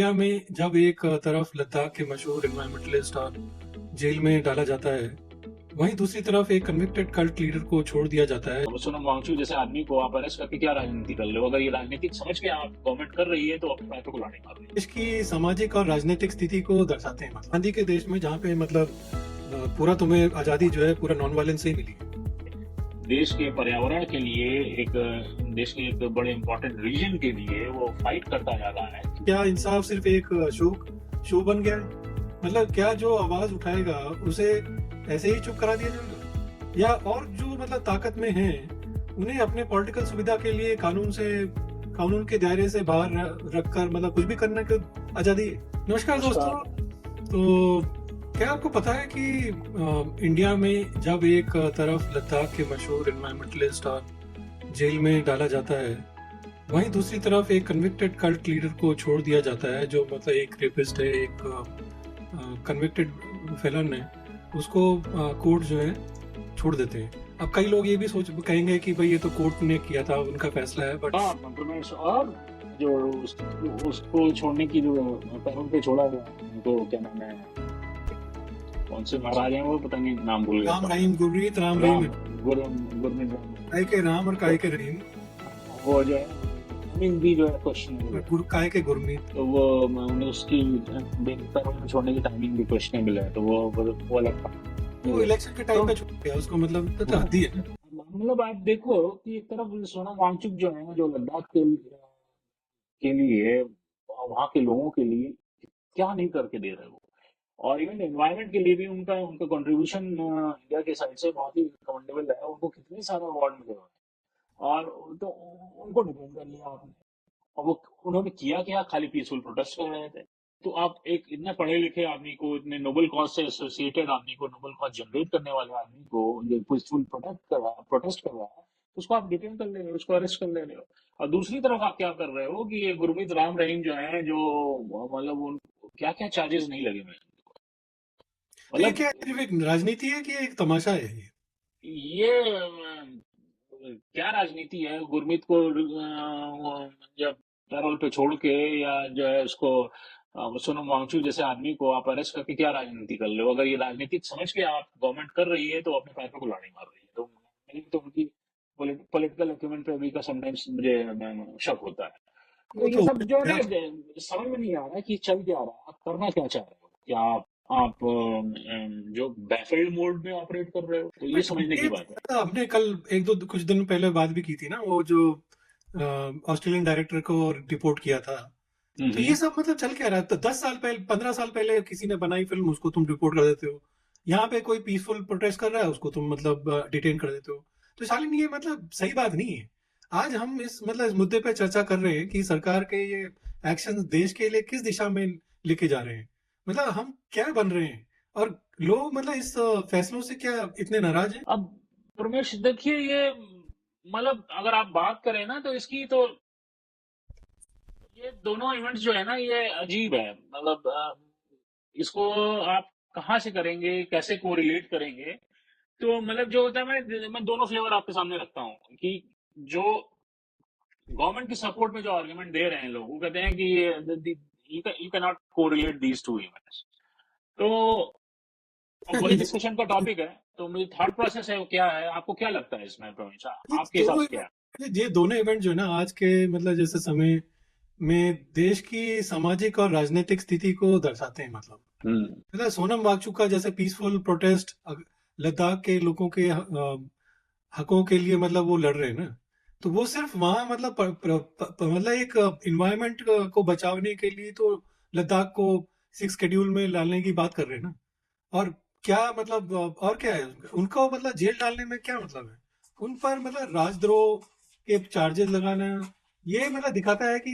India में जब एक तरफ लद्दाख के मशहूर एनवायरमेंटलिस्ट और जेल में डाला जाता है, वहीं दूसरी तरफ एक कन्विक्टेड कल्ट लीडर को छोड़ दिया जाता है। सोनम वांगचुक जैसे आदमी को आप अरेस्ट करके क्या राजनीति कर रहे हो? अगर ये राजनीतिक समझ के आप गवर्नमेंट कर रही है तो अपने पैर पे कुल्हाड़ी मार रही है। देश की सामाजिक और राजनीतिक स्थिति को दर्शाते हैं। गांधी के देश में जहाँ पे पूरा तुम्हें आजादी जो है पूरा नॉन वायलेंस से ही मिली है। देश के पर्यावरण के लिए एक देश के एक बड़े इंपॉर्टेंट रीजन के लिए वो फाइट करता जा रहा है। क्या इंसाफ सिर्फ एक शो बन गया है? मतलब क्या जो आवाज उठाएगा उसे ऐसे ही चुप करा दिया जाएगा, या और जो ताकत में हैं उन्हें अपने पॉलिटिकल सुविधा के लिए कानून के दायरे से बाहर रखकर कुछ भी करने की आजादी है। नमस्कार दोस्तों। तो क्या आपको पता है कि इंडिया में जब एक तरफ लद्दाख के मशहूर एनवायरमेंटलिस्ट और जेल में डाला जाता है, वहीं दूसरी तरफ एक कन्विक्टेड कल्ट लीडर को छोड़ दिया जाता है जो एक रेपिस्ट है, एक कन्विक्टेड फेलन है, उसको कोर्ट जो है छोड़ देते हैं। अब कई लोग ये भी कहेंगे कि भाई ये तो कोर्ट ने किया था, उनका फैसला है, बट और जो उसको छोड़ने की जो पैरों पे छोड़ा गया, उनको क्या नाम है, कौन से महाराज हैं वो, पता नहीं नाम भूल गया। राम रहीम, गुरमीत राम रहीम, गुरमीत काय के राम और काय के रहीम, वो जो है भी जो है क्वेश्चन काय के गुरमीत, तो वो उन्हें उसकी पैरों में छोड़ने की टाइमिंग भी क्वेश्चनेबल है, तो वो अलग था। वो इलेक्शन के टाइम पे छूट गया उसको, तो हद ही है। आप देखो कि एक तरफ सोनम वांगचुक जो है, जो लद्दाख के लिए, वहाँ के लोगों के लिए क्या नहीं करके दे रहे वो, और इवन एनवायरमेंट के लिए भी उनका उनका कंट्रीब्यूशन इंडिया के साइड से बहुत ही कमेंडेबल है। उनको कितने सारे अवार्ड मिले हुए हैं, और तो उनको डिपेंड कर लिया आपने, और वो उन्होंने किया क्या? खाली पीसफुल प्रोटेस्ट कर रहे थे। तो आप एक इतने पढ़े लिखे आदमी को, इतने नोबल कॉज से एसोसिएटेड आदमी को, नोबल कॉज जनरेट करने वाले आदमी को जो पीसफुल प्रोटेस्ट कर रहा है, तो उसको आप डिटेन कर ले रहे हो, उसको अरेस्ट कर ले रहे हो। और दूसरी तरफ आप क्या कर रहे हो कि ये गुरमीत राम रहीम जो है, जो उन क्या क्या चार्जेस नहीं लगे हुए हैं। ये क्या सिर्फ एक राजनीति है कि एक तमाशा है? ये क्या राजनीति है? गुरमीत को जब पैरोल पे छोड़ के, या जो है उसको सोनम वांगचुक जैसे आदमी को आप अरेस्ट करके क्या राजनीति कर रहे हो? अगर ये राजनीतिक समझ के आप गवर्नमेंट कर रही है तो अपने पैर पे कुल्हाड़ी मार रही है। तो मुझे तो उनकी पॉलिटिकल एक्यूमेंट पे भी का समटाइम्स मुझे शक होता है। तो ये सब जो है समझ में नहीं आ रहा है कि चल क्या रहा है, आप करना क्या चाह रहे हो? क्या आप जो बैफल्ड मोड में ऑपरेट कर रहे हो? तो ये समझने की बात है। आपने कल कुछ दिन पहले बात भी की थी ना, वो जो ऑस्ट्रेलियन डायरेक्टर को रिपोर्ट किया था। तो ये सब चल क्या रहा है? तो 10 साल पहले, 15 साल पहले किसी ने बनाई फिल्म, उसको तुम रिपोर्ट कर देते हो। यहाँ पे कोई पीसफुल प्रोटेस्ट कर रहा है, उसको तुम डिटेन कर देते हो। तो शालिनी, ये सही बात नहीं है। आज हम इस मुद्दे पे चर्चा कर रहे हैं कि सरकार के ये एक्शन देश के लिए किस दिशा में लेके जा रहे हैं। हम क्या बन रहे हैं, और लोग इस फैसलों से क्या इतने नाराज हैं? अब रमेश देखिए, ये अगर आप बात करें ना, तो इसकी तो ये दोनों इवेंट्स जो है ना, ये अजीब है। इसको आप कहाँ से करेंगे, कैसे कोरिलेट करेंगे? तो जो होता है, मैं दोनों फ्लेवर आपके सामने रखता हूँ कि जो गवर्नमेंट की सपोर्ट में जो आर्गुमेंट दे रहे हैं लोग, वो कहते हैं कि you can not correlate these two events. तो वही डिस्कशन का टॉपिक है। तो मेरी थॉट प्रोसेस है वो क्या है, आपको क्या लगता है इसमें प्रवीण? आपके हिसाब से क्या है? ये दोनों इवेंट जो है ना, आज के जैसे समय में देश की सामाजिक और राजनीतिक स्थिति को दर्शाते हैं। सोनम वांगचुक का जैसे पीसफुल प्रोटेस्ट लद्दाख के लोगों के हकों के लिए वो लड़ रहे हैं ना, तो वो सिर्फ वहां एक इन्वायरमेंट को बचाने के लिए तो लद्दाख को 6 शेड्यूल में डालने की बात कर रहे हैं ना। और क्या और क्या है उनको जेल डालने में क्या मतलब है? उन पर राजद्रोह के चार्जेस लगाना, ये दिखाता है कि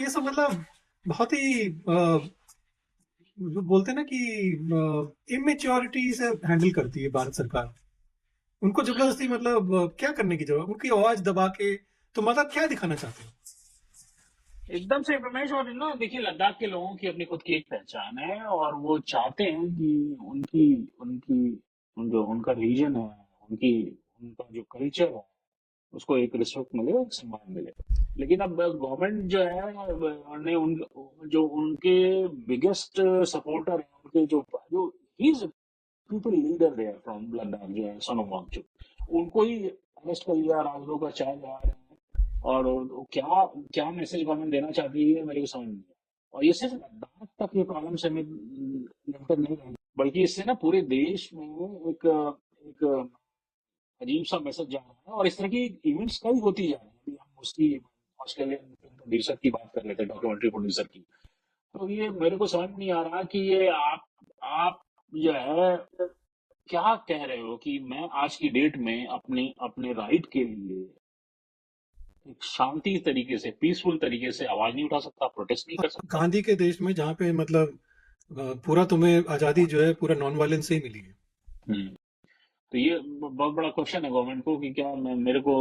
ये सब बहुत ही जो बोलते हैं ना कि इमेच्योरिटी से हैंडल करती है भारत सरकार। उनको जबरदस्ती क्या करने की जरूरत, उनकी आवाज दबा के तो क्या दिखाना चाहते हैं? एकदम से रमेश, और ना देखिए, लद्दाख के लोगों की अपनी खुद की एक पहचान है, और वो चाहते हैं कि उनकी उनकी जो उनका रीजन है, उनकी उनका जो कल्चर है, उसको एक रिस्पेक्ट मिले, एक सम्मान मिले। लेकिन अब गवर्नमेंट जो है ने उन जो उनके बिगेस्ट सपोर्टर हैं, उनके जो he is people leader there from Ladakh, जो है सोनम वांगचुक, उनको ही अरेस्ट कर लिया, राजलोक का चाय जा रहे हैं। और वो क्या क्या मैसेज गवर्नमेंट देना चाहती है मेरे को समझ नहीं आया। और ये सिर्फ लद्दाख तक ये प्रॉब्लम से लिमिटेड नहीं है, बल्कि इससे ना पूरे देश में एक एक अजीब सा मैसेज जा रहा है। और इस तरह की इवेंट्स कई होती जा रही है। अभी हम उसकी ऑस्ट्रेलियन प्रोड्यूसर की बात कर लेते हैं, डॉक्यूमेंट्री प्रोड्यूसर की। तो ये मेरे को समझ नहीं आ रहा कि ये आप जो है क्या कह रहे हो कि मैं आज की डेट में अपने अपने राइट के लिए एक शांति तरीके से, पीसफुल तरीके से आवाज नहीं उठा सकता, प्रोटेस्ट नहीं कर सकता। गांधी के देश में जहाँ पे मतलब पूरा तुम्हें आजादी जो है पूरा नॉन वायलेंस से ही मिली है। हम्म। तो ये बहुत बड़ा क्वेश्चन है गवर्नमेंट को कि क्या मेरे को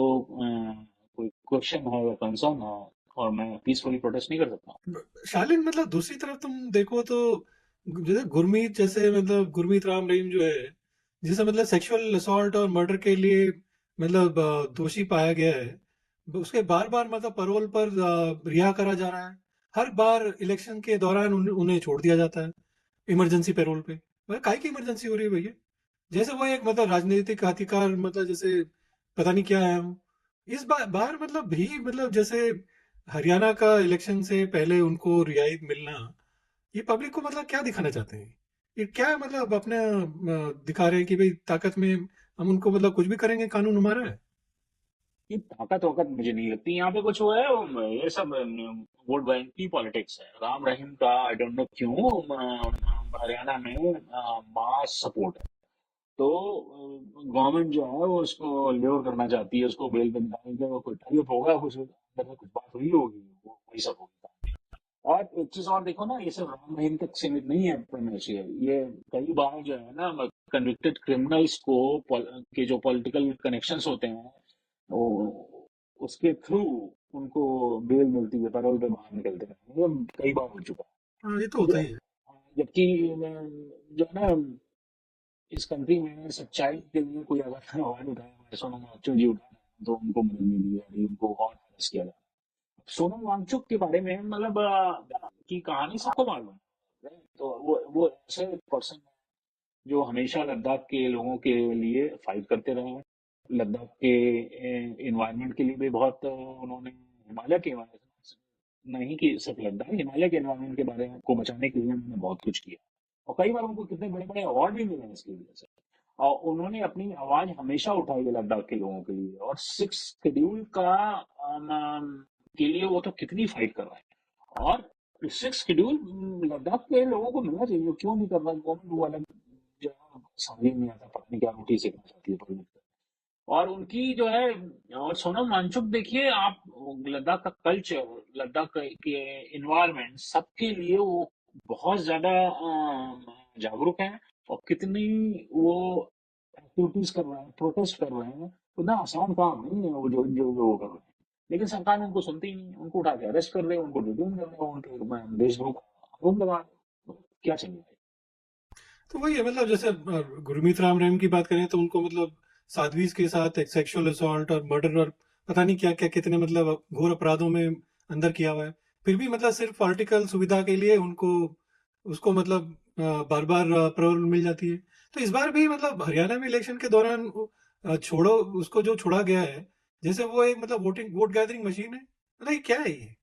कोई क्वेश्चन है या कंसर्न है और मैं पीसफुली प्रोटेस्ट नहीं कर सकता। शालीन मतलब दूसरी तरफ तुम देखो तो जैसे गुरमीत जैसे मतलब गुरमीत राम रहीम जो है, जिसे मतलब सेक्सुअल असॉल्ट और मर्डर के लिए मतलब दोषी पाया गया है, उसके बार बार मतलब पैरोल पर रिहा करा जा रहा है। हर बार इलेक्शन के दौरान उन्हें छोड़ दिया जाता है इमरजेंसी पैरोल पे। मतलब काहे की इमरजेंसी हो रही है भैया? जैसे वो एक मतलब राजनीतिक अधिकार मतलब जैसे पता नहीं क्या है वो। इस बार मतलब भी मतलब जैसे हरियाणा का इलेक्शन से पहले उनको रियायत मिलना, ये पब्लिक को मतलब क्या दिखाना चाहते हैं? ये क्या मतलब अपने दिखा रहे हैं कि भाई ताकत में हम उनको मतलब कुछ भी करेंगे, कानून हमारा है। ये ताकत वाकत मुझे नहीं लगती यहाँ पे कुछ हुआ है। ये सब वोट बैंक की पॉलिटिक्स है। राम रहीम का आई डोंट नो क्यों हरियाणा में मास सपोर्ट है। तो गवर्नमेंट जो है वो उसको ल्योर करना चाहती है, उसको बेल पे निकालने के, वो कोई टाइप होगा, कुछ अंदर में कुछ बात हुई होगी, वो वही सब होगा। और एक चीज और देखो ना, ये सिर्फ राम रहीम तक सीमित नहीं है प्रमेश। ये कई बार जो है ना कन्विक्टेड क्रिमिनल्स को के जो पॉलिटिकल कनेक्शंस होते हैं, वो उसके थ्रू उनको बेल मिलती है, पैरोल पे बाहर निकलते हैं। ये कई बार हो चुका हाँ, ये तो है। होता ही है। जबकि जो है ना इस कंट्री में सच्चाई के लिए कोई अगर आवाज उठाए, हमारे सोनम वांगचुक जी उठा रहे हैं, तो उनको मदद मिली जा रही है, उनको और हरास किया जा रहा है। सोनम वांगचुक के बारे में मतलब की कहानी सबको मालूम है। तो वो ऐसे पर्सन है जो हमेशा लद्दाख के लोगों के लिए फाइट करते रहे हैं। लद्दाख के इन्वायरमेंट के लिए भी बहुत उन्होंने, हिमालय के environment, नहीं कि सिर्फ लद्दाख, हिमालय के एनवायरमेंट के बारे में को बचाने के लिए उन्होंने बहुत कुछ किया। और कई बार उनको कितने बड़े बड़े अवार्ड भी मिले हैं इसकी वजह से। और उन्होंने अपनी आवाज हमेशा उठाई है लद्दाख के लोगों के लिए। और सिक्स शेड्यूल का के लिए वो तो कितनी फाइट कर रहे हैं। और सिक्स शेड्यूल लद्दाख के लोगों को मिलना चाहिए, वो क्यों नहीं कर रहा गवर्नमेंट? वो अलग जो है, समझ ही नहीं आता, पता नहीं क्या रोटी सेकना चाहती है पर। और उनकी जो है, और सोनम वांगचुक देखिए आप, लद्दाख का कल्चर, लद्दाख के इन्वायरमेंट सबके लिए वो बहुत ज्यादा जागरूक हैं। और कितनी वो एक्टिविटीज कर रहे हैं, प्रोटेस्ट कर रहे हैं। उतना आसान काम नहीं है वो जो वो कर रहे हैं। लेकिन सरकार उनको सुनती ही नहीं, उनको उठा के अरेस्ट कर रहे हैं, उनको डिटेन कर रहे हैं, उनके देशद्रोह का आरोप लगा रहे हैं। तो क्या चाहिए? तो वही है मतलब जैसे गुरमीत राम रहीम की बात करें तो उनको मतलब साध्वीज के साथ एक सेक्सुअल असॉल्ट और मर्डर और पता नहीं क्या क्या कितने मतलब घोर अपराधों में अंदर किया हुआ है। फिर भी मतलब सिर्फ पॉलिटिकल सुविधा के लिए उनको उसको मतलब बार बार पैरोल मिल जाती है। तो इस बार भी मतलब हरियाणा में इलेक्शन के दौरान छोड़ो उसको जो छोड़ा गया है, जैसे वो एक मतलब वोट गैदरिंग मशीन है। मतलब ये क्या है ये?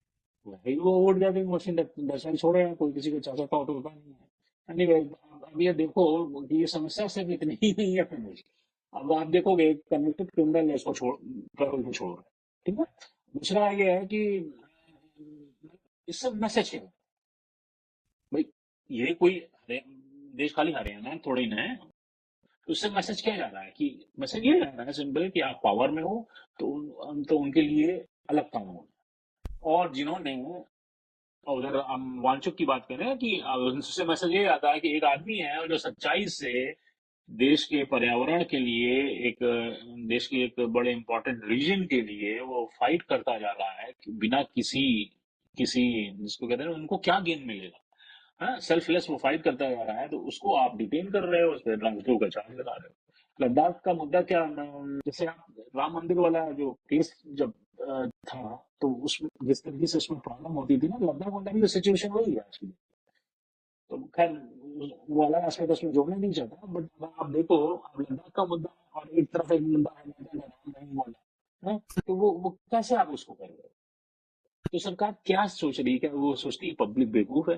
वही वो वोट गैदरिंग मशीन दर्शन छोड़े हैं, कोई किसी को चाचा का तो होता नहीं है। anyway, अब ये देखो कि ये समस्या सिर्फ इतनी ही नहीं है फिर। अब आप देखोगे कन्विक्टेड क्रिमिनल है, इसको छोड़, पैरोल पे छोड़ रहे हैं। ठीक है। दूसरा ये है कि इससे मैसेज है भाई, ये कोई देश खाली हरियाणा थोड़ी ना है। तो उससे मैसेज क्या जा रहा है कि मैसेज ये जा रहा है सिंपल कि आप पावर में हो तो तो उनके लिए अलग कानून है। और जिन्होंने, और अगर हम वांचुक की बात करें कि उससे मैसेज ये आता है कि एक आदमी है जो सच्चाई से देश के पर्यावरण के लिए, एक देश के एक बड़े इंपॉर्टेंट रीजन के लिए वो फाइट करता जा रहा है कि बिना किसी किसी जिसको कहते हैं ना, उनको क्या गेन मिलेगा। हाँ, सेल्फलेस वो फाइट करता जा रहा है, तो उसको आप डिटेन कर रहे हो, उस पर ट्रांसफर का चार्ज लगा रहे हो। लद्दाख का मुद्दा क्या, जैसे आप राम मंदिर वाला जो केस जब था, तो उसमें जिस तरीके से उसमें प्रॉब्लम होती थी ना, लद्दाख वाला भी सिचुएशन वही है आज की। तो खैर वो अलग एस्पेक्ट उसमें जोड़ना नहीं चाहता, बट अगर आप देखो, अब लद्दाख का मुद्दा है और एक तरफ एक मुद्दा है राम रहीम वाला, है, तो वो कैसे आप उसको कर रहे हो? तो सरकार क्या सोच रही है? क्या वो सोचती है पब्लिक बेवकूफ है?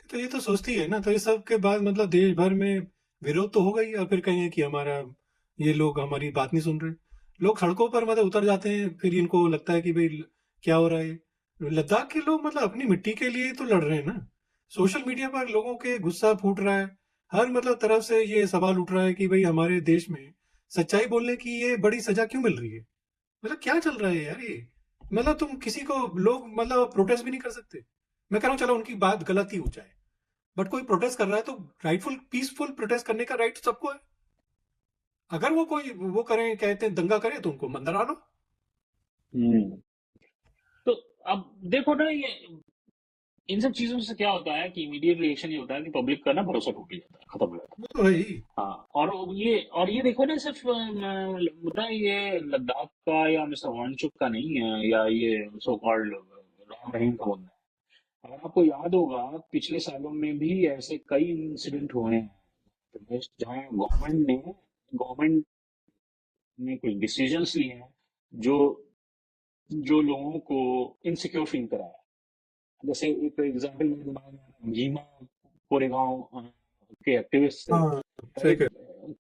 तो ये तो सोचती है ना, तो ये सब के बाद मतलब देश भर में विरोध तो होगा ही, और फिर कहेंगे कि हमारा ये लोग हमारी बात नहीं सुन रहे। लोग सड़कों पर मतलब उतर जाते हैं, फिर इनको लगता है कि भाई क्या हो रहा है। लद्दाख के लोग मतलब अपनी मिट्टी के लिए तो लड़ रहे हैं ना। सोशल मीडिया पर लोगों के गुस्सा फूट रहा है, हर मतलब तरफ से ये सवाल उठ रहा है कि भाई हमारे देश में सच्चाई बोलने की ये बड़ी सजा क्यों मिल रही है। मतलब क्या चल रहा है यार ये। मतलब तुम किसी को लोग मतलब प्रोटेस्ट भी नहीं कर सकते। मैं कह रहा हूँ चलो उनकी बात गलत ही हो जाए, बट कोई प्रोटेस्ट कर रहा है तो राइटफुल पीसफुल प्रोटेस्ट करने का राइट सबको है। अगर वो कोई वो करें, कहते हैं दंगा करे, तो उनको मंदिर आ लो। हम्म। तो अब देखो ना, ये इन सब चीजों से क्या होता है कि इमीडिएट रिएक्शन ये होता है कि पब्लिक का ना भरोसा टूट जाता है, खत्म हो जाता है। वो तो है ही। हाँ, और ये देखो ना, सिर्फ मुद्दा ये लद्दाख का या मिस्टर वांगचुक का नहीं है, या ये सो कॉल्ड राम रहीम का मुद्दा है। अगर आपको याद होगा, पिछले सालों में भी ऐसे कई इंसिडेंट हुए हैं रमेश, जहाँ गवर्नमेंट ने कुछ डिसीजंस लिए हैं जो जो लोगों को इनसिक्योर फील कराया। जैसे एक एग्जांपल मेरे दिमाग में आ रहा है, भीमा कोरेगांव के एक्टिविस्ट थे, हाँ, सही राइट, कह।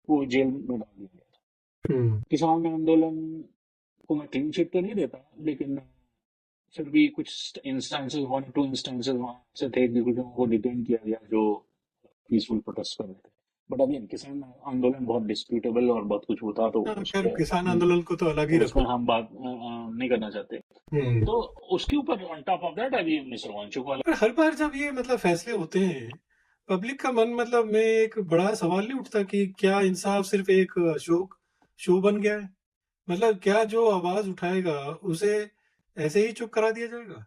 को जेल में डाल दिया गया था। हम्म। किसान आंदोलन को मैं क्लीन चिट तो नहीं देता, लेकिन फिर भी कुछ इंस्टेंसेस, 1 2 इंस्टेंसेस वहां से थे कि कुछ लोगों को डिटेन किया गया जो पीसफुल प्रोटेस्ट कर रहे थे। बट अगेन, किसान आंदोलन बहुत डिस्प्यूटेबल और बहुत कुछ होता, तो हाँ, उस खैर पर किसान आंदोलन को तो अलग ही उसमें रखो। हम बात नहीं करना चाहते। हम्म। तो उसके ऊपर ऑन टॉप ऑफ दैट अभी मिस्टर वांगचुक वाला। पर हर बार जब ये मतलब फैसले होते हैं, पब्लिक का मन मतलब में एक बड़ा सवाल नहीं उठता कि क्या इंसाफ सिर्फ एक शो बन गया है। मतलब क्या जो आवाज उठाएगा उसे ऐसे ही चुप करा दिया जाएगा,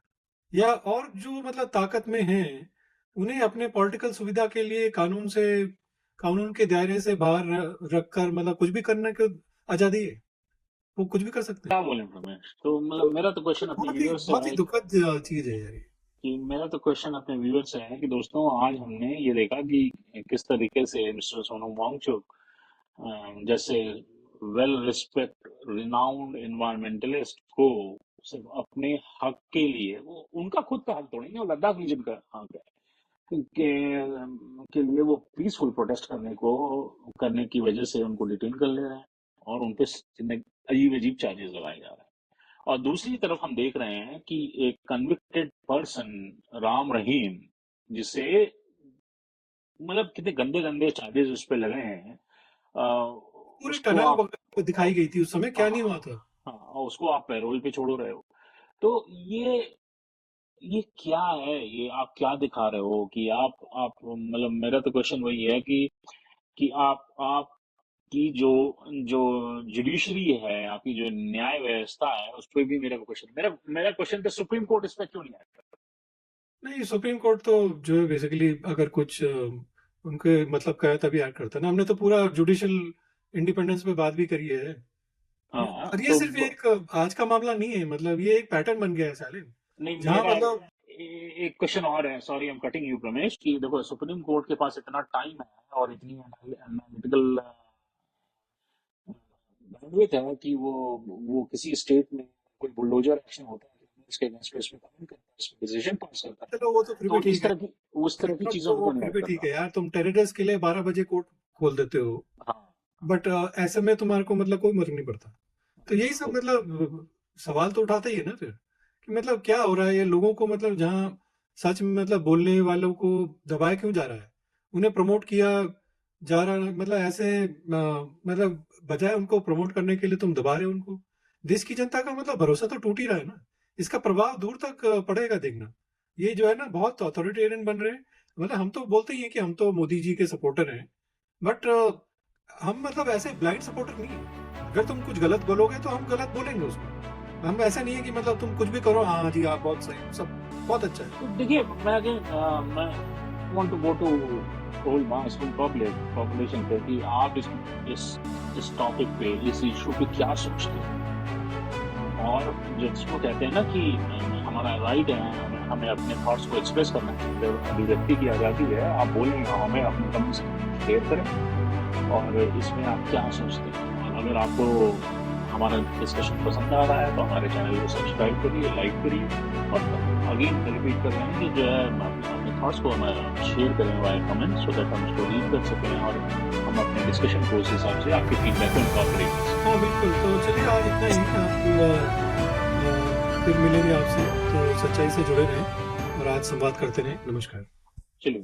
या और जो मतलब ताकत में हैं उन्हें अपने पॉलिटिकल सुविधा के लिए कानून के दायरे से बाहर रखकर मतलब कुछ भी करने की आजादी है। वो कुछ भी कर सकते हैं। क्या बोले रमेश? तो मतलब मेरा तो क्वेश्चन अपने व्यूअर से बहुत ही है दुखद चीज है यार ये। कि मेरा तो क्वेश्चन अपने व्यूअर से है कि दोस्तों, आज हमने ये देखा कि किस तरीके से मिस्टर सोनम वांगचुक जैसे वेल रिस्पेक्ट रिनाउंड एनवायरमेंटलिस्ट को सिर्फ अपने हक के लिए, वो उनका खुद का हक तो नहीं है, वो लद्दाख रीजन का हक है, के लिए वो पीसफुल प्रोटेस्ट करने की वजह से उनको डिटेन कर ले रहे हैं और उन पे अजीब अजीब चार्जेस लगाए जा रहे हैं। और दूसरी तरफ हम देख रहे हैं कि एक कन्विक्टेड पर्सन राम रहीम, जिसे मतलब कितने गंदे गंदे चार्जेस उस पर लगे हैं, अ, पूरी उसको टनल आप दिखाई गई थी उस समय, क्या नहीं हुआ था। हाँ, उसको आप पैरोल पे छोड़ रहे हो। तो ये क्या है? ये आप क्या दिखा रहे हो कि आप मतलब मेरा तो क्वेश्चन वही है कि आप की जो जुडिशरी है, आपकी जो न्याय व्यवस्था है, उस पर भी मेरा क्वेश्चन, मेरा क्वेश्चन था सुप्रीम कोर्ट इस पे क्यों नहीं आया? नहीं, सुप्रीम कोर्ट तो जो है बेसिकली अगर कुछ उनके मतलब कहा तभी एक्ट करता है ना। हमने तो पूरा जुडिशियल इंडिपेंडेंस पे बात भी करी है। हाँ, और ये तो सिर्फ एक आज का मामला नहीं है, मतलब ये एक पैटर्न बन गया है सालिम। नहीं, जहां मेरा मतलब एक क्वेश्चन और है, sorry I am cutting you Ramesh, कि देखो सुप्रीम कोर्ट के पास इतना टाइम है और इतनी एनालिटिकल बैंडविड्थ है कि वो किसी स्टेट में कोई बुलडोजर एक्शन होता है तो इसके अगेंस्ट में कमेंट करता है, इसमें डिसीजन पास करता है। चलो वो तो फिर भी तो ठीक है। उस तरह की चीजों तो पे वो क्यों नहीं फिर एक्ट भी ठीक करता? है यार, तुम टेररिस्ट के लिए 12 बजे कोर्ट खोल देते हो, हाँ, बट ऐसे में तुम्हारे को मतलब कोई फर्क नहीं पड़ता। तो यही सब तो मतलब सवाल तो उठाते ही है ना फिर, कि मतलब क्या हो रहा है ये लोगों को, मतलब जहाँ सच में मतलब बोलने वालों को दबाया क्यों जा रहा है, उन्हें प्रमोट किया जा रहा है। मतलब ऐसे मतलब बजाय उनको प्रमोट करने के लिए तुम दबा रहे हो उनको। देश की जनता का मतलब भरोसा तो टूट ही रहा है ना। इसका प्रभाव दूर तक पड़ेगा देखना। ये जो है ना बहुत अथॉरिटेरियन बन रहे हैं। मतलब हम तो बोलते ही हैं कि हम तो मोदी जी के सपोर्टर हैं, बट हम मतलब ऐसे ब्लाइंड सपोर्टर नहीं है। अगर तुम कुछ गलत बोलोगे तो हम गलत बोलेंगे उसको। हम ऐसा नहीं है कि मतलब तुम कुछ भी करो हाँ जी आप बहुत सही, सब बहुत अच्छा है। देखिए, मैं want to go to whole mass whole population पे कि आप इस टॉपिक पे, इस इशू पे क्या सोचते हैं। और जिसको कहते हैं ना कि हमारा राइट है, हमें अपने थॉट्स को एक्सप्रेस करना चाहिए, अभिव्यक्ति की आज़ादी है, आप बोलें, हमें अपने कमेंट्स शेयर करें और इसमें आप क्या सोचते हैं। और अगर आपको हमारा डिस्कशन पसंद आ रहा है तो हमारे चैनल को सब्सक्राइब करिए, लाइक करिए और अगेन रिपीट कर रहे हैं कि जो है अपने थॉट्स को हमें शेयर करें वाया कमेंट, सो दैट हम उसको रीड कर सकें और हम अपने डिस्कशन को उस हिसाब से आपके फीडबैक को इनकॉर्पोरेट कर सकें। हाँ बिल्कुल, तो चलिए आज इतना ही। आप फिर मिलेंगे आपसे, तो सच्चाई से जुड़े रहें और आज संवाद करते रहें। नमस्कार। चलिए।